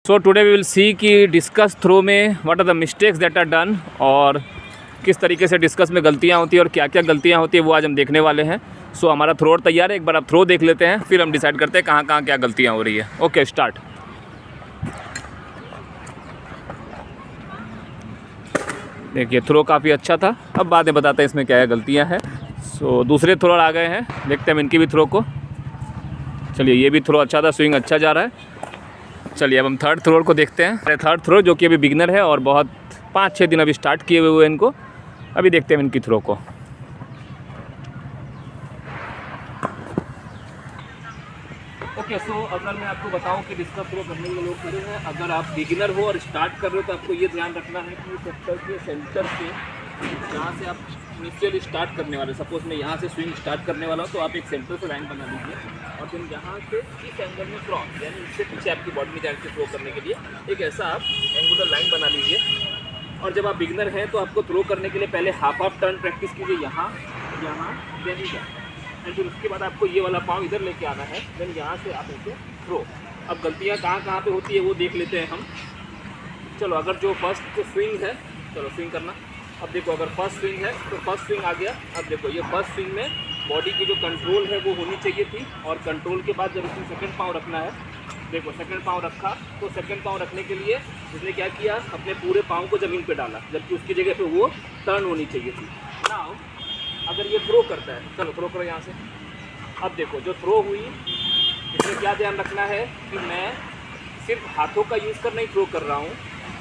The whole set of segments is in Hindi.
So today we will see कि डिस्कस थ्रो में what are the mistakes that are done और किस तरीके से डिस्कस में गलतियाँ होती हैं और क्या क्या गलतियाँ होती है वो आज हम देखने वाले हैं। सो हमारा थ्रोअर तैयार है, एक बार आप थ्रो देख लेते हैं, फिर हम डिसाइड करते हैं कहाँ कहाँ क्या गलतियाँ हो रही है। Okay start. देखिए थ्रो काफ़ी अच्छा था, अब बाद में बताते हैं इसमें क्या क्या गलतियाँ हैं। सो दूसरे थ्रोअर आ गए हैं, देखते हैं इनकी भी थ्रो को। चलिए ये भी थ्रो अच्छा था, स्विंग अच्छा जा रहा है। चलिए अब हम थर्ड थ्रोअर को देखते हैं। थर्ड थ्रो जो कि अभी बिगिनर है और बहुत 5-6 दिन अभी स्टार्ट किए हुए हैं इनको। अभी देखते हैं इनकी थ्रो को। ओके सो अगर मैं आपको बताऊं कि डिस्कस थ्रो करने के लोग खड़े हैं, अगर आप बिगिनर हो और स्टार्ट कर रहे हो तो आपको ये ध्यान रखना है कि सेक्टर के सेंटर से जहाँ से आप इनिशियली स्टार्ट करने वाले, सपोज मैं यहाँ से स्विंग स्टार्ट करने वाला हूँ तो आप एक सेंटर से लाइन बना लीजिए और फिर यहाँ से इस एंगल में क्रॉस यानी इससे पीछे आपकी बॉडी में जाकर थ्रो करने के लिए एक ऐसा आप एंगुलर लाइन बना लीजिए। और जब आप बिगिनर हैं तो आपको थ्रो करने के लिए पहले हाफ टर्न प्रैक्टिस कीजिए, यहाँ यहाँ देन एंड फिर उसके बाद आपको ये वाला पाँव इधर लेके आना है, देन यहाँ से आप ऐसे थ्रो। अब गलतियाँ कहाँ कहाँ पे होती है वो देख लेते हैं हम। चलो अगर जो फर्स्ट स्विंग है, चलो स्विंग करना। अब देखो अगर फर्स्ट स्विंग है तो फर्स्ट स्विंग आ गया। अब देखो ये फर्स्ट स्विंग में बॉडी की जो कंट्रोल है वो होनी चाहिए थी और कंट्रोल के बाद जब इसमें सेकंड पाँव रखना है, देखो सेकंड पाँव रखा तो सेकंड पाँव रखने के लिए उसने क्या किया, अपने पूरे पाँव को ज़मीन पे डाला, जबकि उसकी जगह पे वो टर्न होनी चाहिए थी। नाउ अगर ये थ्रो करता है, चलो थ्रो करो यहाँ से। अब देखो जो थ्रो हुई इसमें क्या ध्यान रखना है कि मैं सिर्फ हाथों का यूज़ कर नहीं थ्रो कर रहा हूँ,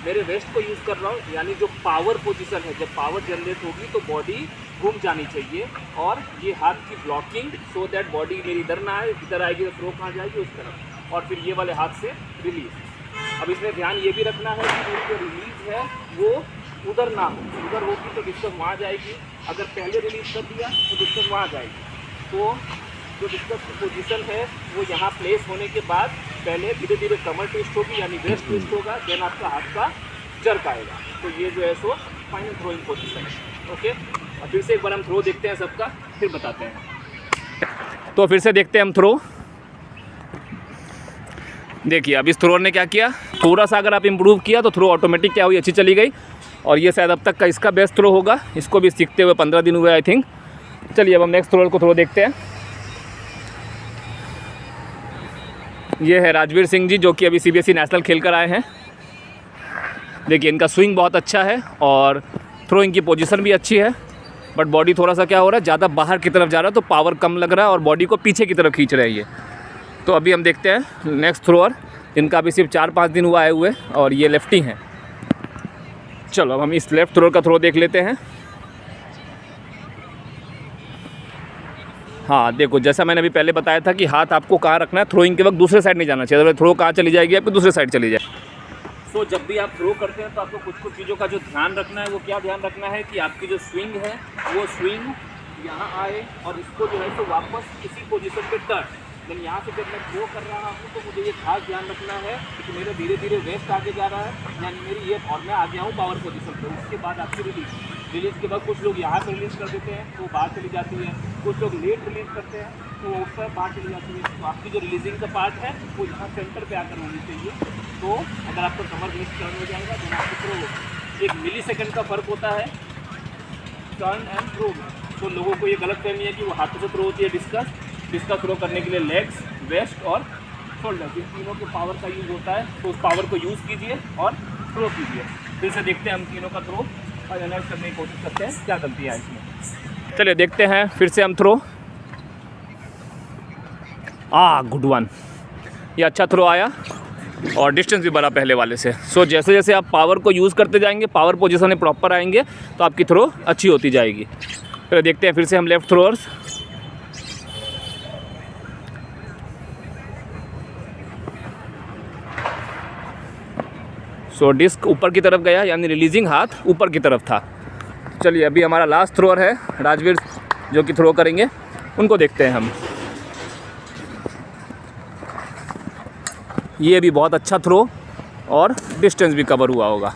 मेरे वेस्ट को यूज़ कर रहा हूँ। यानी जो पावर पोजीशन है, जब पावर जनरेट होगी तो बॉडी घूम जानी चाहिए और ये हाथ की ब्लॉकिंग सो दैट बॉडी मेरी इधर ना आए, इधर आएगी तो थ्रो कहाँ जाएगी उस तरफ, और फिर ये वाले हाथ से रिलीज। अब इसमें ध्यान ये भी रखना है कि जो रिलीज है वो उधर ना हो, उधर होगी तो डिस्कस वहाँ जाएगी, अगर पहले रिलीज कर दिया तो डिस्कस वहाँ जाएगी। तो जो डिस्कस की पोजीशन है वो यहाँ प्लेस होने के बाद पहले धीरे धीरे कमर ट्विस्ट होगी यानी वेस्ट ट्विस्ट होगा, देन आपका हाथ का जर्क आएगा। तो ये जो है सो फाइनल थ्रोइंग पोजीशन है। ओके और फिर से एक बार हम थ्रो देखते हैं सबका, फिर बताते हैं। तो फिर से देखते हैं हम थ्रो। देखिए अब इस थ्रोअर ने क्या किया, थोड़ा सा अगर आप इम्प्रूव किया तो थ्रो ऑटोमेटिक क्या हुई, अच्छी चली गई। और ये शायद अब तक का इसका बेस्ट थ्रो होगा, इसको भी सीखते हुए 15 दिन हुए आई थिंक। चलिए अब हम नेक्स्ट थ्रोअर को थ्रो देखते हैं। ये है राजवीर सिंह जी जो कि अभी CBSE नेशनल खेल कर आए हैं। देखिए इनका स्विंग बहुत अच्छा है और थ्रोइंग की पोजीशन भी अच्छी है, बट बॉडी थोड़ा सा क्या हो रहा है, ज़्यादा बाहर की तरफ जा रहा है तो पावर कम लग रहा है और बॉडी को पीछे की तरफ खींच रहा है ये। तो अभी हम देखते हैं नेक्स्ट थ्रोअर, इनका अभी सिर्फ 4-5 दिन हुआ आए हुए और ये लेफ्टी हैं। चलो अब हम इस लेफ्ट थ्रोअर का थ्रो देख लेते हैं। हाँ देखो जैसा मैंने अभी पहले बताया था कि हाथ आपको कहाँ रखना है, थ्रोइंग के वक्त दूसरे साइड नहीं जाना चाहिए, अगर थ्रो कहाँ चली जाएगी आपको दूसरे साइड चली जाए। तो जब भी आप थ्रो करते हैं तो आपको कुछ कुछ चीज़ों का जो ध्यान रखना है वो क्या ध्यान रखना है कि आपकी जो स्विंग है वो स्विंग यहाँ आए और इसको जो है तो वापस इसी पोजीशन पे टर्न। लेकिन यहाँ से जब मैं थ्रो कर रहा हूँ तो मुझे ये खास ध्यान रखना है कि मेरे धीरे धीरे वेस्ट आगे जा रहा है, यानी मेरी ये और मैं आ गया हूँ पावर पोजीशन पर। उसके बाद आपकी रिलीज़ के बाद कुछ लोग यहाँ पर रिलीज़ कर देते हैं तो बाहर चली जाती है, कुछ लोग लेट रिलीज़ करते हैं तो वो ऊपर बाहर चली जाती है। तो आपकी जो रिलीजिंग का पार्ट है वो यहाँ सेंटर पे आकर होनी चाहिए। तो अगर आपका कमर मिस टर्न हो जाएगा तो आपको थ्रो 1 मिलीसेकंड का फ़र्क होता है टर्न एंड थ्रो में। तो लोगों को ये गलत फहमी है कि वो हाथों से थ्रो होती है डिस्कस थ्रो करने के लिए लेग्स, वेस्ट और शोल्डर, इन तीनों के पावर का यूज़ होता है। तो उस पावर को यूज़ कीजिए और थ्रो कीजिए। फिर से देखते हैं हम तीनों का थ्रो और एनालाइज करने की कोशिश करते हैं क्या गलती है इसमें। चलिए देखते हैं फिर से हम थ्रो। गुड वन, ये अच्छा थ्रो आया और डिस्टेंस भी बढ़ा पहले वाले से। सो जैसे जैसे आप पावर को यूज़ करते जाएंगे, पावर पोजीशन में प्रॉपर आएंगे तो आपकी थ्रो अच्छी होती जाएगी। फिर देखते हैं फिर से हम लेफ़्ट थ्रोअर्स। सो डिस्क ऊपर की तरफ गया यानी रिलीजिंग हाथ ऊपर की तरफ था। चलिए अभी हमारा लास्ट थ्रोअर है राजवीर जो कि थ्रो करेंगे, उनको देखते हैं हम। ये भी बहुत अच्छा थ्रो और डिस्टेंस भी कवर हुआ होगा।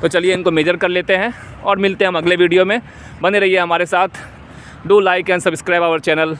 तो चलिए इनको मेजर कर लेते हैं और मिलते हैं हम अगले वीडियो में। बने रहिए हमारे साथ। Do like and subscribe our channel.